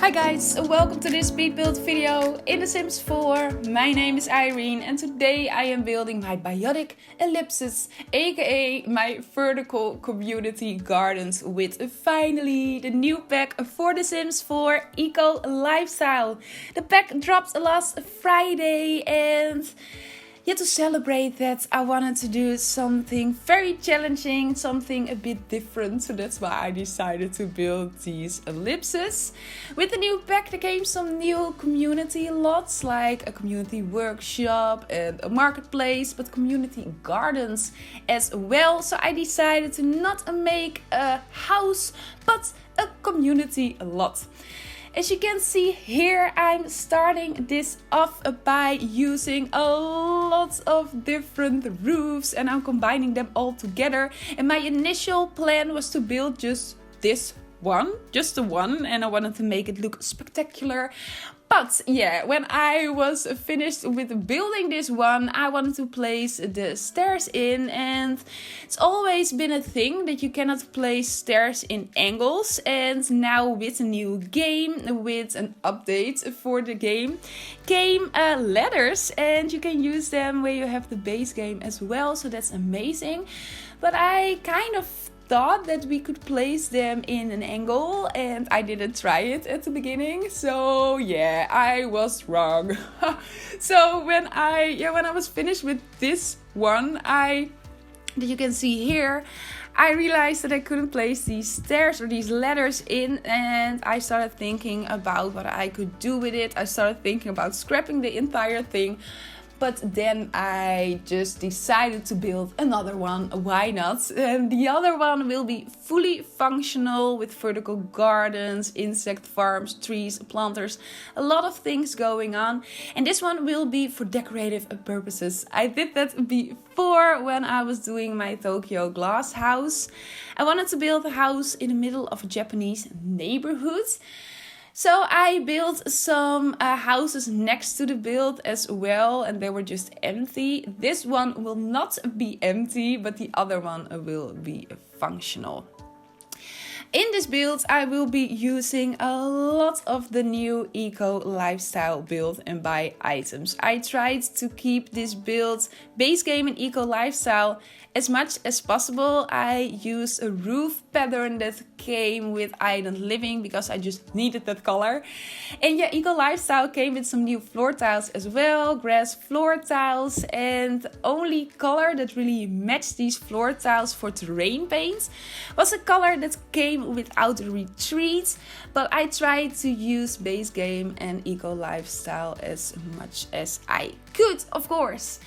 Hi guys, welcome to this speed build video in The Sims 4. My name is Irene and today I am building my Biotic Ellipses, aka my vertical community gardens with finally the new pack for The Sims 4 Eco Lifestyle. The pack dropped last Friday and to celebrate that, I wanted to do something very challenging, something a bit different. So that's why I decided to build these ellipses. With the new pack there came some new community lots, like a community workshop and a marketplace, but community gardens as well. So I decided to not make a house, but a community lot. As you can see here, I'm starting this off by using a lot of different roofs and I'm combining them all together. And my initial plan was to build just this one, just the one, and I wanted to make it look spectacular. But yeah, when I was finished with building this one, I wanted to place the stairs in, and it's always been a thing that you cannot place stairs in angles. And now with a new game, with an update for the game, came ladders, and you can use them where you have the base game as well, so that's amazing. But I kind of thought that we could place them in an angle and I didn't try it at the beginning, so yeah, I was wrong. So when I was finished with this one, that you can see here, I realized that I couldn't place these stairs or these ladders in, and I started thinking about what I could do with it. I started thinking about scrapping the entire thing. But then I just decided to build another one, why not? And the other one will be fully functional with vertical gardens, insect farms, trees, planters, a lot of things going on. And this one will be for decorative purposes. I did that before when I was doing my Tokyo glass house. I wanted to build a house in the middle of a Japanese neighborhood. So I built some houses next to the build as well, and they were just empty. This one will not be empty, but the other one will be functional. In this build, I will be using a lot of the new Eco Lifestyle build and buy items. I tried to keep this build base game in Eco Lifestyle as much as possible. I used a roof pattern that came with Island Living because I just needed that color. And yeah, Eco Lifestyle came with some new floor tiles as well, grass floor tiles, and the only color that really matched these floor tiles for terrain paint was a color that came without a retreat. But I tried to use base game and Eco Lifestyle as much as I could, of course.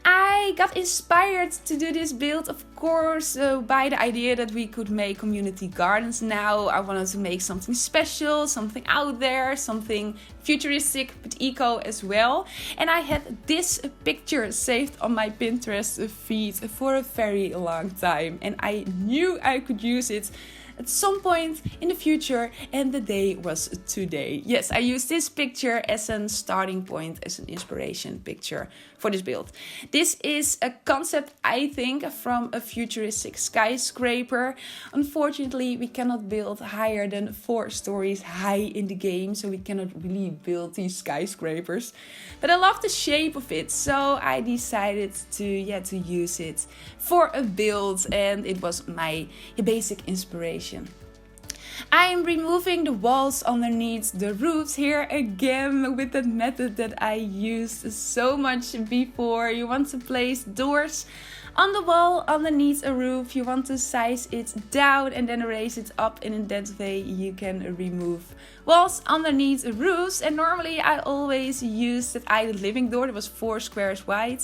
I got inspired to do this build, of course, by the idea that we could make community gardens now. I wanted to make something special, something out there, something futuristic but eco as well. And I had this picture saved on my Pinterest feed for a very long time. And I knew I could use it at some point in the future, and the day was today. Yes, I used this picture as a starting point, as an inspiration picture for this build. This is a concept, I think, from a futuristic skyscraper. Unfortunately, we cannot build higher than 4 stories high in the game, so we cannot really build these skyscrapers. But I love the shape of it, so I decided to use it for a build, and it was my basic inspiration. I'm removing the walls underneath the roofs here again with that method that I used so much before. You want to place doors on the wall underneath a roof. You want to size it down and then raise it up, and in that way you can remove walls underneath roofs. And normally I always use that Island Living door that was 4 squares wide.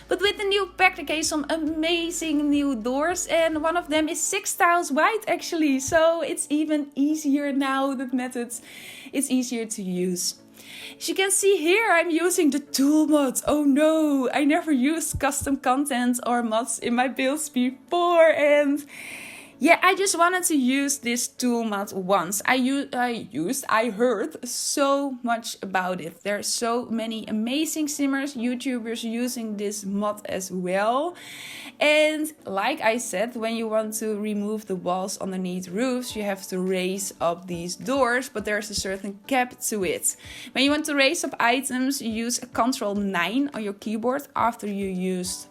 But with the new pack there came some amazing new doors, and one of them is 6 tiles wide actually. So it's even easier now, that method is easier to use. As you can see here, I'm using the tool mods. Oh no, I never used custom content or mods in my builds before, and Yeah, I just wanted to use this tool mod once. I heard so much about it. There are so many amazing simmers, YouTubers using this mod as well. And like I said, when you want to remove the walls underneath roofs, you have to raise up these doors, but there's a certain cap to it. When you want to raise up items, you use Ctrl 9 on your keyboard after you use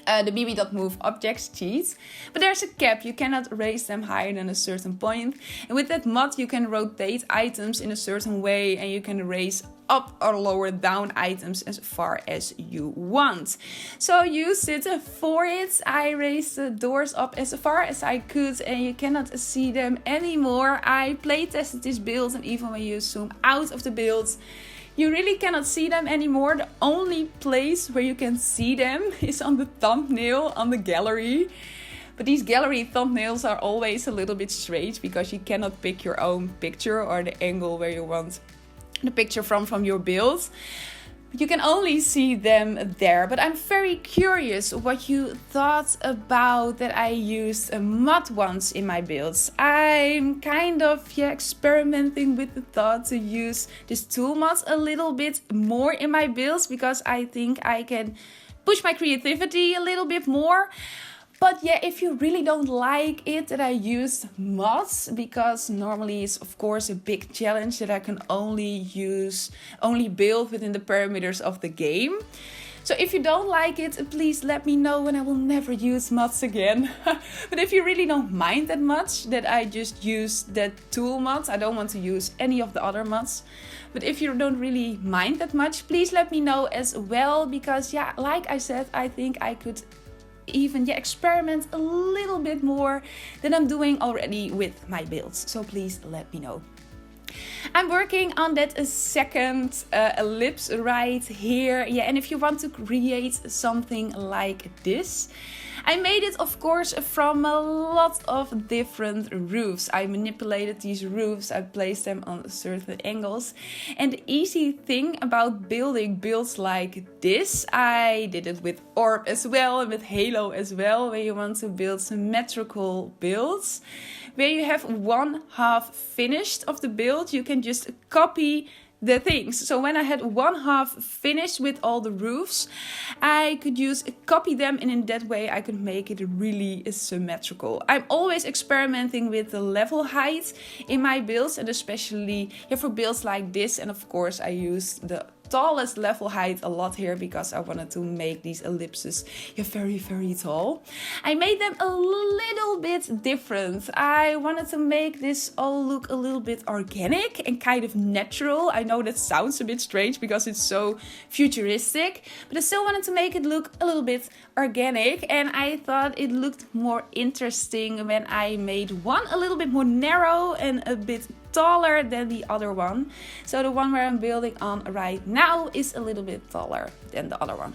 the bb.moveobjects cheat, but there's a cap. You cannot raise them higher than a certain point, and with that mod you can rotate items in a certain way, and you can raise up or lower down items as far as you want. So I used it for it. I raised the doors up as far as I could, and you cannot see them anymore. I play tested this build, and even when you zoom out of the build, you really cannot see them anymore. The only place where you can see them is on the thumbnail, on the gallery. But these gallery thumbnails are always a little bit strange because you cannot pick your own picture or the angle where you want the picture from your build. You can only see them there, but I'm very curious what you thought about that I used a mod once in my builds. I'm kind of experimenting with the thought to use this tool mod a little bit more in my builds because I think I can push my creativity a little bit more. But yeah, if you really don't like it that I use mods, because normally it's of course a big challenge that I can only build within the parameters of the game. So if you don't like it, please let me know and I will never use mods again. But if you really don't mind that much, that I just use that tool mod, I don't want to use any of the other mods. But if you don't really mind that much, please let me know as well, because yeah, like I said, I think I could even experiment a little bit more than I'm doing already with my builds. So please let me know. I'm working on that second ellipse right here. Yeah, and if you want to create something like this, I made it of course from a lot of different roofs. I manipulated these roofs, I placed them on certain angles. And the easy thing about building builds like this, I did it with Orb as well and with Halo as well, where you want to build symmetrical builds. Where you have one half finished of the build, you can just copy the things. So when I had one half finished with all the roofs, I could copy them, and in that way I could make it really symmetrical. I'm always experimenting with the level height in my builds, and especially for builds like this. And of course I use the tallest level height a lot here because I wanted to make these ellipses very, very tall. I made them a little bit different. I wanted to make this all look a little bit organic and kind of natural. I know that sounds a bit strange because it's so futuristic, but I still wanted to make it look a little bit organic, and I thought it looked more interesting when I made one a little bit more narrow and a bit taller than the other one. So the one where I'm building on right now is a little bit taller than the other one.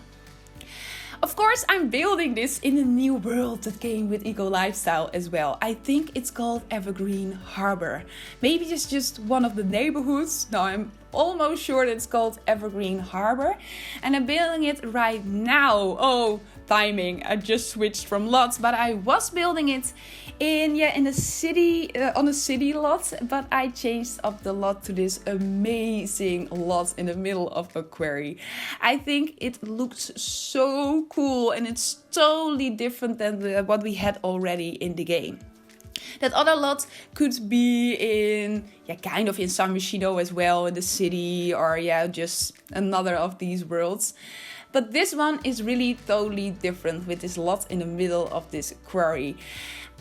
Of course, I'm building this in a new world that came with Eco Lifestyle as well. I think it's called Evergreen Harbor. Maybe it's just one of the neighborhoods. No, I'm almost sure that it's called Evergreen Harbor. And I'm building it right now. Oh, timing. I just switched from lots, but I was building it in the city, on a city lot, but I changed up the lot to this amazing lot in the middle of a quarry. I think it looks so cool, and it's totally different than what we had already in the game. That other lot could be in, kind of in San Myshuno as well, in the city, or just another of these worlds. But this one is really totally different with this lot in the middle of this quarry.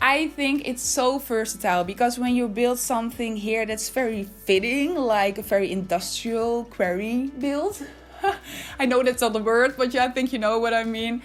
I think it's so versatile because when you build something here that's very fitting, like a very industrial quarry build. I know that's not a word, but I think you know what I mean.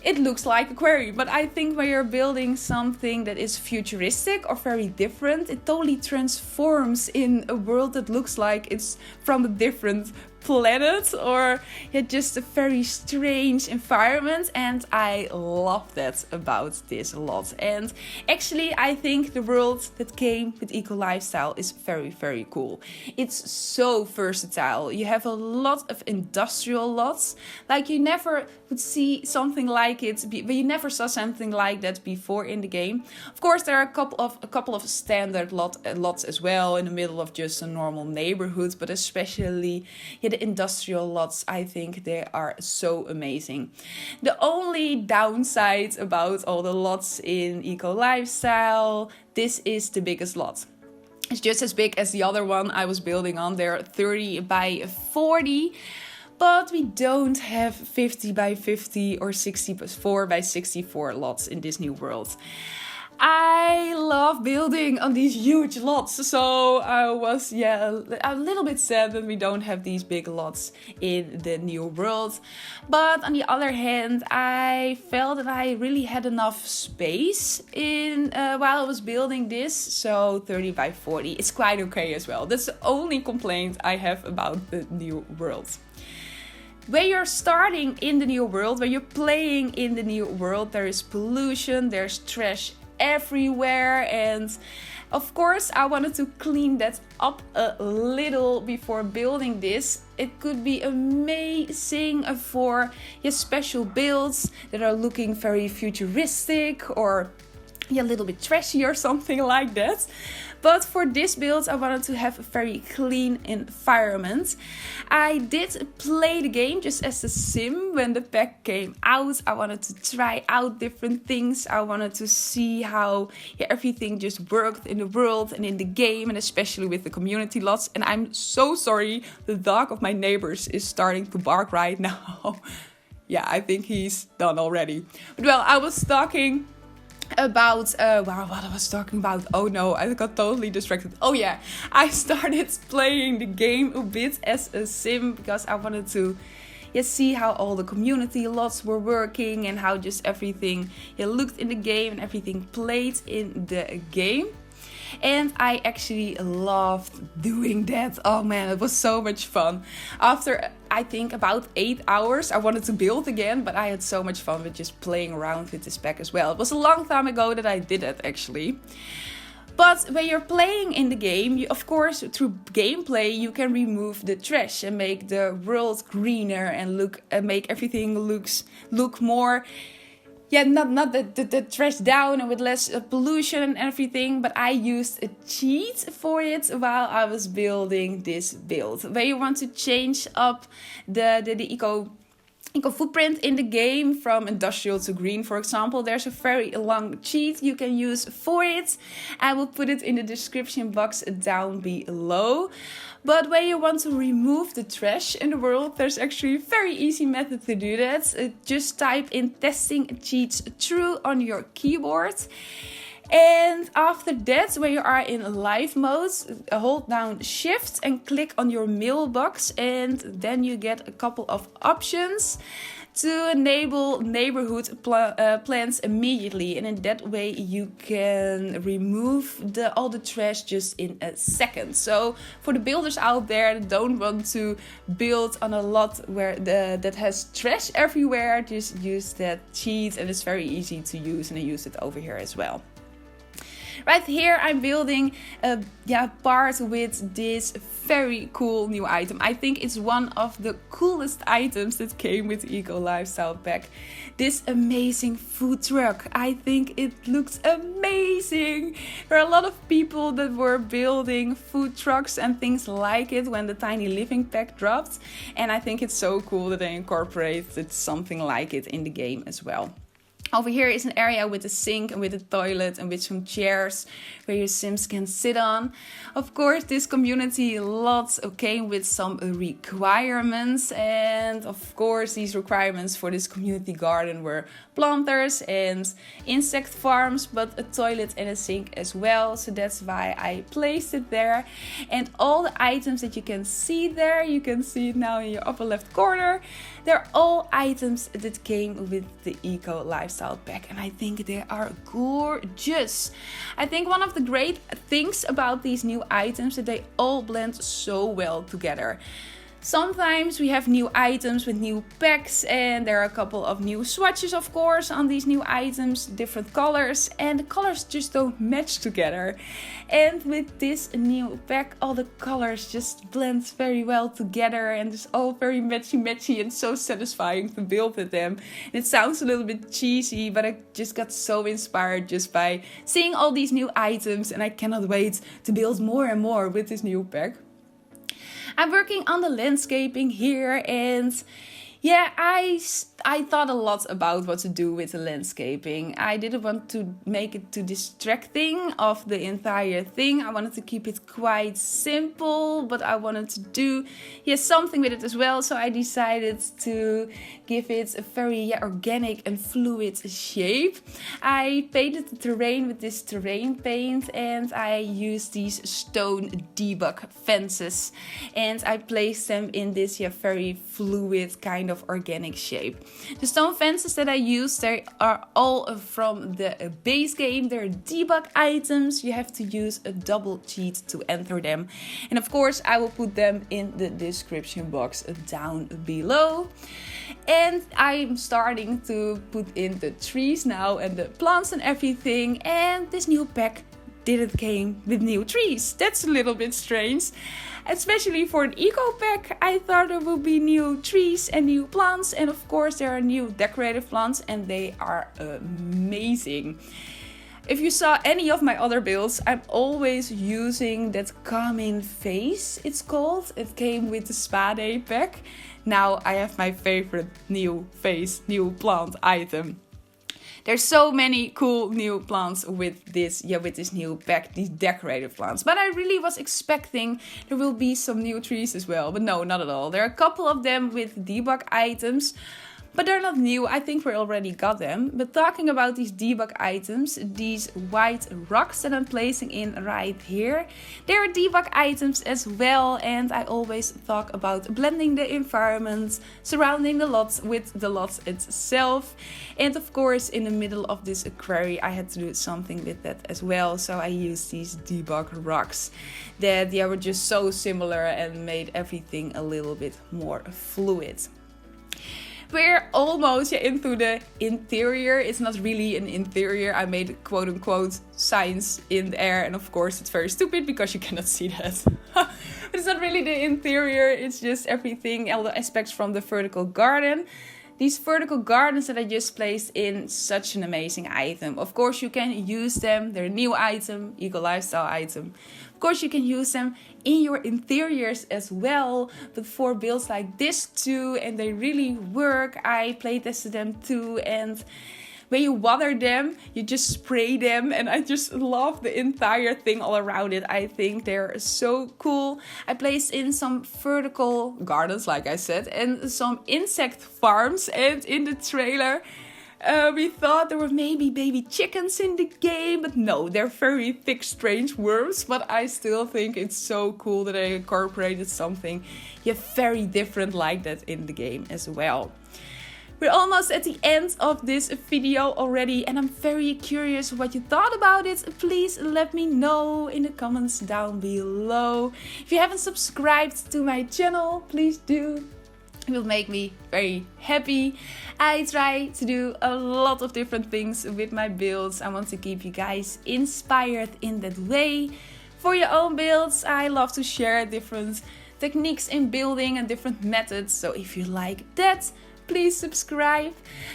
It looks like a quarry, but I think when you're building something that is futuristic or very different, it totally transforms in a world that looks like it's from a different planet or just a very strange environment, and I love that about this a lot. And actually I think the world that came with Eco Lifestyle is very cool. It's so versatile. You have a lot of industrial lots, like you never would see something like it, but you never saw something like that before in the game. Of course there are a couple of standard lots as well in the middle of just a normal neighborhood, but especially the industrial lots, I think they are so amazing. The only downside about all the lots in Eco Lifestyle, this is the biggest lot. It's just as big as the other one I was building on. They're 30 by 40. But we don't have 50 by 50 or 64 by 64 lots in this new world. I love building on these huge lots, so I was a little bit sad that we don't have these big lots in the new world. But on the other hand, I felt that I really had enough space in while I was building this, so 30 by 40 is quite okay as well. That's the only complaint I have about the new world. When you're starting in the new world, when you're playing in the new world, there is pollution, there's trash everywhere, and of course I wanted to clean that up a little before building this. It could be amazing for your special builds that are looking very futuristic or a little bit trashy or something like that. But for this build I wanted to have a very clean environment. I did play the game just as a sim when the pack came out. I wanted to try out different things. I wanted to see how everything just worked in the world and in the game, and especially with the community lots. And I'm so sorry, the dog of my neighbors is starting to bark right now. Yeah, I think he's done already. But well, I was talking about what I was talking about. Oh no, I got totally distracted. Oh yeah, I started playing the game a bit as a sim because I wanted to see how all the community lots were working and how just everything looked in the game and everything played in the game. And I actually loved doing that. Oh man, it was so much fun. After I think about 8 hours, I wanted to build again, but I had so much fun with just playing around with this pack as well. It was a long time ago that I did it actually. But when you're playing in the game, of course, through gameplay, you can remove the trash and make the world greener and make everything look more. Yeah, not the trash down and with less pollution and everything, but I used a cheat for it while I was building this build. Where you want to change up the eco footprint in the game from industrial to green, for example, there's a very long cheat you can use for it. I will put it in the description box down below. But when you want to remove the trash in the world, there's actually a very easy method to do that. Just type in testing cheats true on your keyboard. And after that, when you are in live mode, hold down shift and click on your mailbox, and then you get a couple of options to enable neighborhood plans immediately, and in that way you can remove all the trash just in a second. So for the builders out there that don't want to build on a lot where that has trash everywhere, just use that cheat, and it's very easy to use, and I use it over here as well. Right here I'm building a part with this very cool new item. I think it's one of the coolest items that came with the Eco Lifestyle pack. This amazing food truck. I think it looks amazing. There are a lot of people that were building food trucks and things like it when the Tiny Living pack dropped. And I think it's so cool that they incorporated something like it in the game as well. Over here is an area with a sink and with a toilet and with some chairs where your Sims can sit on. Of course, this community lot came with some requirements, and of course these requirements for this community garden were planters and insect farms, but a toilet and a sink as well. So that's why I placed it there. And all the items that you can see there, you can see it now in your upper left corner. They're all items that came with the Eco Lifestyle pack, and I think they are gorgeous. I think one of the great things about these new items is that they all blend so well together. Sometimes we have new items with new packs, and there are a couple of new swatches of course on these new items, different colors, and the colors just don't match together. And with this new pack, all the colors just blend very well together and it's all very matchy and so satisfying to build with them. And it sounds a little bit cheesy, but I just got so inspired just by seeing all these new items, and I cannot wait to build more and more with this new pack. I'm working on the landscaping here, and yeah, I thought a lot about what to do with the landscaping. I didn't want to make it too distracting of the entire thing. I wanted to keep it quite simple, but I wanted to do something with it as well. So I decided to give it a very organic and fluid shape. I painted the terrain with this terrain paint, and I used these stone debug fences, and I placed them in this very fluid kind of organic shape. The stone fences that I use, they are all from the base game. They're debug items. You have to use a double cheat to enter them. And of course, I will put them in the description box down below. And I'm starting to put in the trees now and the plants and everything. And this new pack didn't came with new trees. That's a little bit strange. Especially for an eco pack, I thought there would be new trees and new plants. And of course there are new decorative plants, and they are amazing. If you saw any of my other builds, I'm always using that calming face, it's called. It came with the Spade pack. Now I have my favorite new face, new plant item. There's so many cool new plants with this new pack, these decorative plants. But I really was expecting there will be some new trees as well. But no, not at all. There are a couple of them with debug items, but they're not new. I think we already got them. But talking about these debug items, these white rocks that I'm placing in right here, they are debug items as well. And I always talk about blending the environment, surrounding the lot with the lot itself. And of course, in the middle of this quarry, I had to do something with that as well. So I used these debug rocks that were just so similar and made everything a little bit more fluid. We're almost into the interior. It's not really an interior. I made quote unquote signs in the air, and of course it's very stupid because you cannot see that. But it's not really the interior, it's just everything, all the aspects from the vertical garden. These vertical gardens that I just placed in, such an amazing item. Of course you can use them, they're a new item, eco lifestyle item. Of course you can use them in your interiors as well, but for builds like this too, and they really work. I play tested them too, and when you water them, you just spray them, and I just love the entire thing all around it. I think they're so cool. I placed in some vertical gardens, like I said, and some insect farms, and in the trailer we thought there were maybe baby chickens in the game, but no, they're very thick, strange worms. But I still think it's so cool that I incorporated something very different like that in the game as well. We're almost at the end of this video already, and I'm very curious what you thought about it. Please let me know in the comments down below. If you haven't subscribed to my channel, please do. It will make me very happy. I try to do a lot of different things with my builds. I want to keep you guys inspired in that way. For your own builds, I love to share different techniques in building and different methods. So if you like that, please subscribe.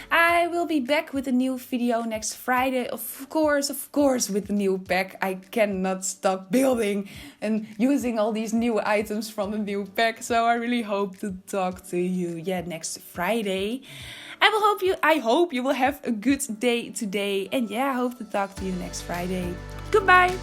I will be back with a new video next Friday. Of course, with the new pack. I cannot stop building and using all these new items from the new pack. So I really hope to talk to you next Friday. I hope you will have a good day today. And I hope to talk to you next Friday. Goodbye.